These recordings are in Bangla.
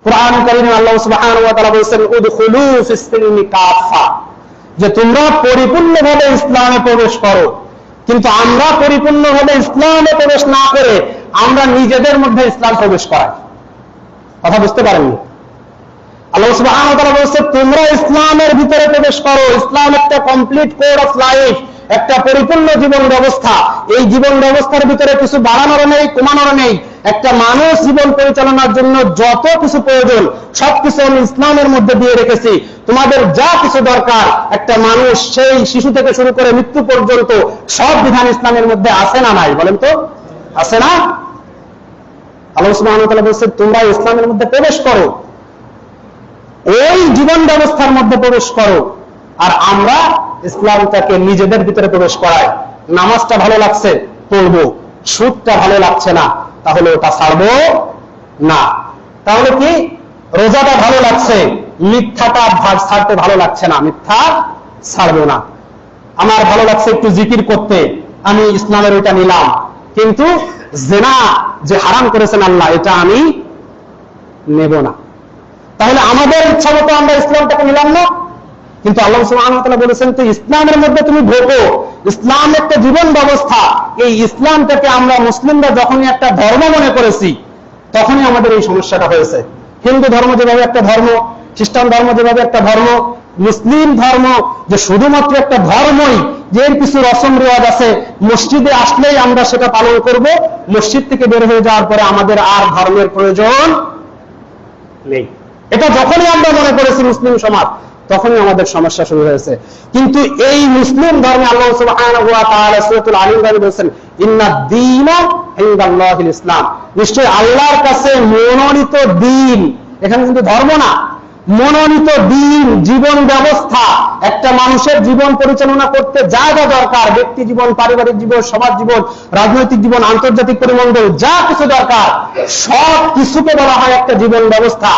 কুরআন কারীমে আল্লাহ সুবহানাহু ওয়া তাআলা বলেছেন উদখুলু ফিস সিলমি কাফা, যে তোমরা পরিপূর্ণভাবে ইসলামে প্রবেশ করো। কিন্তু আমরা পরিপূর্ণভাবে ইসলামে প্রবেশ না করে আমরা নিজেদের মধ্যে ইসলাম প্রবেশ করাই। কথা বুঝতে পারেননি? আল্লাহ সুবহানাহু ওয়া তাআলা বলেছেন তোমরা ইসলামের ভিতরে প্রবেশ করো। ইসলাম একটা কমপ্লিট কোড অফ লাইফ, একটা পরিপূর্ণ জীবন ব্যবস্থা। এই জীবন ব্যবস্থার ভিতরে কিছু বাড়ানোর নেই, কমানোর নেই। একটা মানুষ জীবন পরিচালনার জন্য যত কিছু প্রয়োজন সবকিছু আমি ইসলামের মধ্যে দিয়ে রেখেছি। তোমাদের যা কিছু দরকার, একটা মানুষ সেই শিশু থেকে শুরু করে মৃত্যু পর্যন্ত সব বিধান ইসলামের মধ্যে আছে না নাই? বলেন তো, আছে না? আল্লাহ সুবহানাহু ওয়া তাআলা বলেছেন তোমরা ইসলামের মধ্যে প্রবেশ করো, ওই জীবন ব্যবস্থার মধ্যে প্রবেশ করো। আর আমরা ইসলামটাকে নিজেদের ভিতরে প্রবেশ করাই। নামাজটা ভালো লাগছে পড়বো, সুদটা ভালো লাগছে না তাহলে ওটা ছাড়বো না। তাহলে কি, রোজাটা ভালো লাগছে, মিথ্যাটা ছাড়তে ভালো লাগছে না, মিথ্যা ছাড়বো না। আমার ভালো লাগছে একটু জিকির করতে, আমি ইসলামের ওইটা নিলাম, কিন্তু জিনা যে হারাম করেছেন আল্লাহ এটা আমি নেব না। তাহলে আমাদের ইচ্ছা মতো আমরা ইসলামটাকে নিলাম না। কিন্তু আল্লাহ সুবহানাহু ওয়া তাআলা বলেছেন তো ইসলামের মধ্যে তুমি ঢোকো। ইসলাম একটা জীবন ব্যবস্থা। এই ইসলামটাকে আমরা মুসলিমরা যখনই একটা ধর্ম মনে করেছি তখনই আমাদের এই সমস্যাটা হয়েছে। হিন্দু ধর্ম যেভাবে একটা ধর্ম, খ্রিস্টান ধর্ম যেভাবে একটা ধর্ম, মুসলিম ধর্ম যে শুধুমাত্র একটা ধর্মই, যে এর কিছু রসম রেওয়াজ আছে, মসজিদে আসলেই আমরা সেটা পালন করব, মসজিদ থেকে বের হয়ে যাওয়ার পরে আমাদের আর ধর্মের প্রয়োজন নেই। এটা যখনই আমরা মনে করেছি মুসলিম সমাজ, তখনই আমাদের সমস্যা শুরু হয়েছে। কিন্তু এই মুসলিম ধর্মে আল্লাহ সুবহানাহু ওয়া তাআলা সূরাতুল আল ইমরানে বলেছেন ইন্নাদ-দীনা ইনদাল্লাহিল ইসলাম, নিশ্চয়ই আল্লাহর কাছে মনোনীত দিন, এখানে কিন্তু ধর্ম না, মনোনীত দিন, জীবন ব্যবস্থা। একটা মানুষের জীবন পরিচালনা করতে যা যা দরকার, ব্যক্তি জীবন, পারিবারিক জীবন, সমাজ জীবন, রাজনৈতিক জীবন, আন্তর্জাতিক পরিমণ্ডল, যা কিছু দরকার সব কিছুকে বলা হয় একটা জীবন ব্যবস্থা।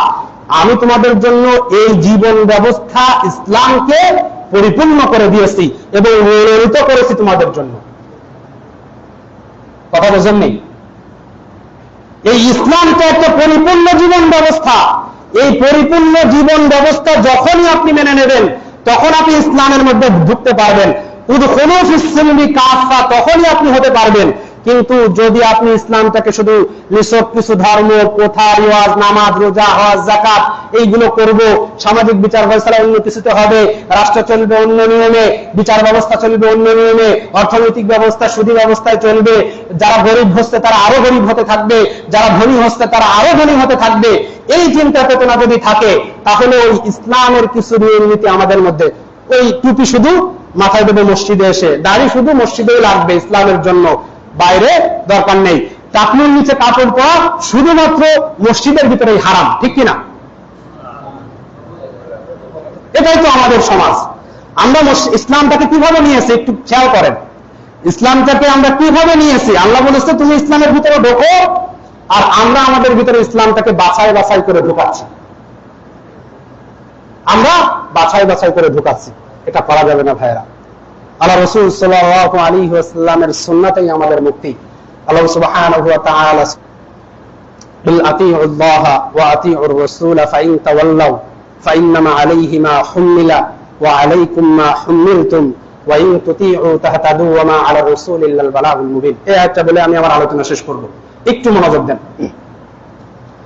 আমি তোমাদের জন্য এই জীবন ব্যবস্থা ইসলামকে পরিপূর্ণ করে দিয়েছি এবং মনোনীত করেছি তোমাদের জন্য। কথা বোঝেন নেই? এই ইসলামটা একটা পরিপূর্ণ জীবন ব্যবস্থা। এই পরিপূর্ণ জীবন ব্যবস্থা যখনই আপনি মেনে নেবেন তখন আপনি ইসলামের মধ্যে ঢুকতে পারবেন। উদখুলু ফিস সিলমি কাফা, তখনই আপনি হতে পারবেন। কিন্তু যদি আপনি ইসলামটাকে শুধু নিছক কিছু ধর্ম, প্রথা, রিওয়াজ, নামাজ, রোজা, হজ, যাকাত এইগুলো করব, সামাজিক বিচার ফয়সালা অন্য কিছুতে হবে, রাষ্ট্র চলবে অন্য নিয়মে, বিচার ব্যবস্থা চলবে অন্য নিয়মে, অর্থনৈতিক ব্যবস্থা সুদী ব্যবস্থায় চলবে, যারা গরিব হচ্ছে তারা আরো গরিব হতে থাকবে, যারা ধনী হচ্ছে তারা আরো ধনী হতে থাকবে, এই চিন্তা চেতনা যদি থাকে তাহলে ওই ইসলামের কিছু নিয়ম নীতি আমাদের মধ্যে, ওই টুপি শুধু মাথায় দেবে মসজিদে এসে, দাড়ি শুধু মসজিদেই লাগবে ইসলামের জন্য, বাইরে দরকার নেই, টাকনুর নিচে কাপড় পরা শুধুমাত্র মসজিদের ভিতরেই হারাম, ঠিক কিনা? এটাই তো আমাদের সমাজ। আমরা ইসলামটাকে কিভাবে নিয়েছি একটু খেয়াল করেন। ইসলামটাকে আমরা কিভাবে নিয়েছি? আল্লাহ বলেছে তুমি ইসলামের ভিতরে ঢোকো, আর আমরা আমাদের ভিতরে ইসলামটাকে বাছাই বাছাই করে ঢোকাচ্ছি। আমরা বাছাই বাছাই করে ঢোকাচ্ছি, এটা করা যাবে না ভাইরা। আল্লাহ রাসূল সাল্লাল্লাহু আলাইহি ওয়াসাল্লামের সুন্নাতেই আমাদের মুক্তি। আল্লাহ সুবহানাহু ওয়া তাআলা বিল আতিউল্লাহ ওয়া আতিউর রাসূল ফাইন তাওয়াল্লাউ ফাইন্নামা আলাইহি মা হুমিলা ওয়া আলাইকুম মা হুমিলতুম ওয়া ইন তুতিউ তাহতাদু ওয়া মা আলা রাসূল ইল্লাল বালাগুল মুবিন। এই আয়াতটা বলে আমি আমার আলোচনা শেষ করব, একটু মনোযোগ দেন।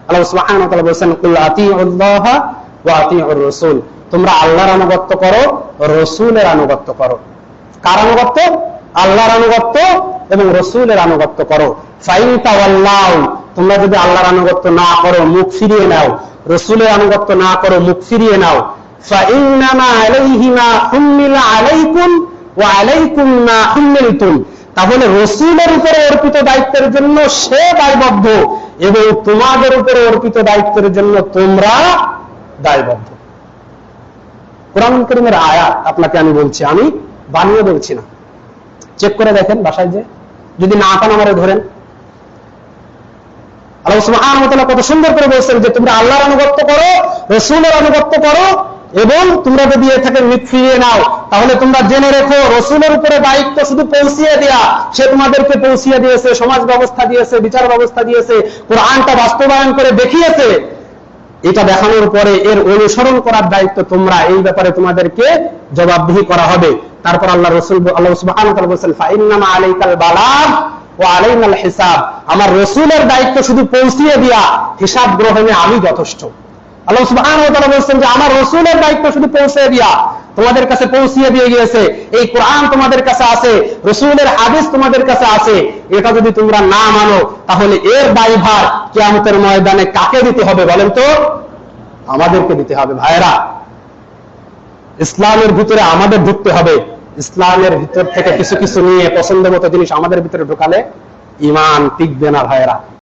আল্লাহ সুবহানাহু ওয়া তাআলা বলেন কুল আতিউল্লাহ ওয়া আতিউর রাসূল, তোমরা আল্লাহর আনুগত্য করো, রাসূলের আনুগত্য করো। কার আনুগত্য? আল্লাহর আনুগত্য এবং রাসূলের আনুগত্য করো। ফাইন তাওয়াল্লাউ, তোমরা যদি আল্লাহর আনুগত্য না করো, মুখ ফিরিয়ে নাও, রাসূলের আনুগত্য না করো, মুখ ফিরিয়ে নাও, ফাইন্নামা আলাইহি মা হুমিলা আলাইকুম ওয়া আলাইকুম মা হুমিলতুম, তাহলে রাসূলের উপরে অর্পিত দায়িত্বের জন্য সে দায়বদ্ধ এবং তোমাদের উপরে অর্পিত দায়িত্বের জন্য তোমরা দায়বদ্ধ। কোরআন কারীমের আয়াত আপনাকে আমি বলছি, আমি বানিয়ে বলছি না, চেক করে দেখেন বাসায়, যে যদি না পান আমারে ধরেন। আল্লাহ সুবহানাহু ওয়া তাআলা কত সুন্দর করে বলেছেন যে তোমরা আল্লাহর আনুগত্য করো, রাসূলের আনুগত্য করো, এবং তোমরা যদি এ থেকে মুখ ফিরিয়ে নাও তাহলে তোমরা জেনে রেখো রাসূলের উপরে দায়িত্ব শুধু পৌঁছিয়ে দেয়া, সে তোমাদেরকে পৌঁছিয়ে দিয়েছে, সমাজ ব্যবস্থা দিয়েছে, বিচার ব্যবস্থা দিয়েছে, কোরআনটা বাস্তবায়ন করে দেখিয়েছে। এটা দেখানোর পরে এর অনুসরণ করার দায়িত্ব তোমরা, এই ব্যাপারে তোমাদেরকে জবাবদিহি করা হবে। তারপর আল্লাহ সুবহানাহু ওয়া তাআলা বলেন ফাইন্নামা আলাইকাল বালাগ ওয়া আলাইনাল হিসাব, আমার রাসূলের দায়িত্ব শুধু পৌঁছিয়ে দেয়া, হিসাব গ্রহণে আমি যথেষ্ট। আল্লাহ সুবহানাহু ওয়া তাআলা বলেন যে আমার রাসূলের দায়িত্ব শুধু পৌঁছে দেয়া, তোমাদের কাছে পৌঁছিয়ে দিয়ে গিয়েছে, এই কোরআন তোমাদের কাছে আছে, রাসূলের হাদিস তোমাদের কাছে আছে, এটা যদি তোমরা না মানো তাহলে এর দায়ভার কিয়ামতের ময়দানে কাকে দিতে হবে বলেন তো? আমাদেরকে দিতে হবে। ভাইরা, ইসলামের ভিতরে আমাদের ঢুকতে হবে। ইসলামের ভিতর থেকে কিছু কিছু নিয়ে পছন্দ মতো জিনিস আমাদের ভিতরে ঢোকালে ঈমান টিকবে না ভাইরা।